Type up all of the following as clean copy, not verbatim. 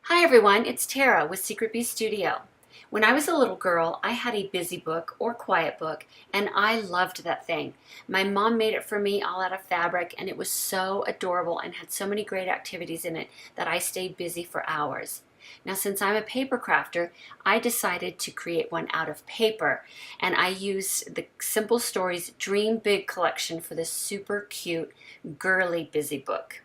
Hi everyone, it's Tara with Secret Bee Studio. When I was a little girl, I had a busy book or quiet book, and I loved that thing. My mom made it for me all out of fabric, and it was so adorable and had so many great activities in it that I stayed busy for hours. Now, since I'm a paper crafter, I decided to create one out of paper, and I used the Simple Stories Dream Big collection for this super cute Girly busy book.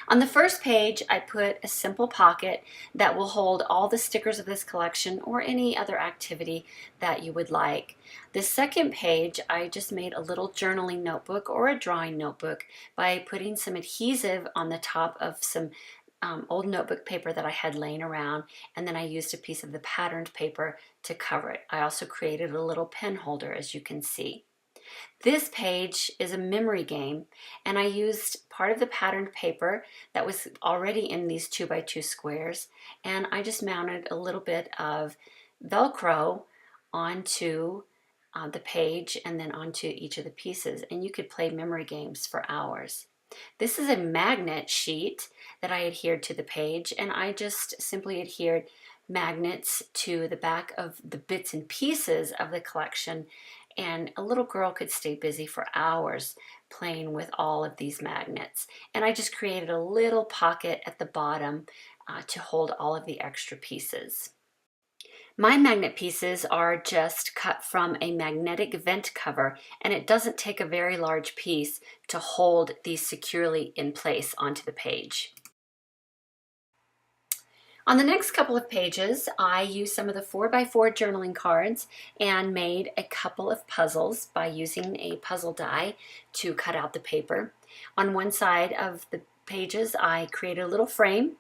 On the first page, I put a simple pocket that will hold all the stickers of this collection or any other activity that you would like. The second page, I just made a little journaling notebook or a drawing notebook by putting some adhesive on the top of some old notebook paper that I had laying around, and then I used a piece of the patterned paper to cover it. I also created a little pen holder, as you can see. This page is a memory game, and I used part of the patterned paper that was already in these 2x2 squares, and I just mounted a little bit of Velcro onto the page and then onto each of the pieces, and you could play memory games for hours. This is a magnet sheet that I adhered to the page, and I just simply adhered magnets to the back of the bits and pieces of the collection, and a little girl could stay busy for hours playing with all of these magnets. And I just created a little pocket at the bottom to hold all of the extra pieces. My magnet pieces are just cut from a magnetic vent cover, and it doesn't take a very large piece to hold these securely in place onto the page. On the next couple of pages, I used some of the 4x4 journaling cards and made a couple of puzzles by using a puzzle die to cut out the paper. On one side of the pages, I created a little frame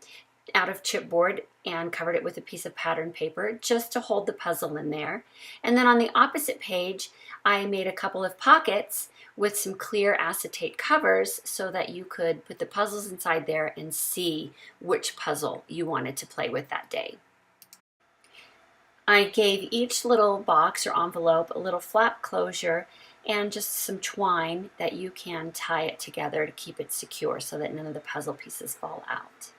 out of chipboard and covered it with a piece of patterned paper just to hold the puzzle in there. And then on the opposite page, I made a couple of pockets with some clear acetate covers so that you could put the puzzles inside there and see which puzzle you wanted to play with that day. I gave each little box or envelope a little flap closure and just some twine that you can tie it together to keep it secure so that none of the puzzle pieces fall out.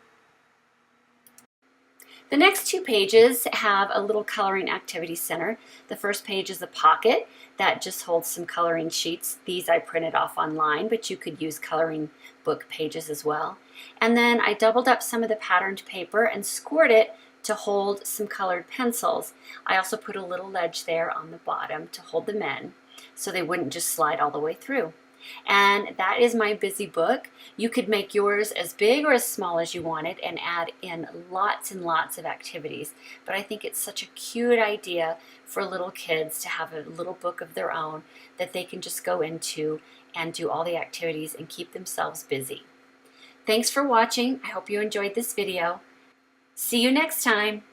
The next two pages have a little coloring activity center. The first page is a pocket that just holds some coloring sheets. These I printed off online, but you could use coloring book pages as well. And then I doubled up some of the patterned paper and scored it to hold some colored pencils. I also put a little ledge there on the bottom to hold them in so they wouldn't just slide all the way through. And that is my busy book. You could make yours as big or as small as you wanted and add in lots and lots of activities. But I think it's such a cute idea for little kids to have a little book of their own that they can just go into and do all the activities and keep themselves busy. Thanks for watching. I hope you enjoyed this video. See you next time.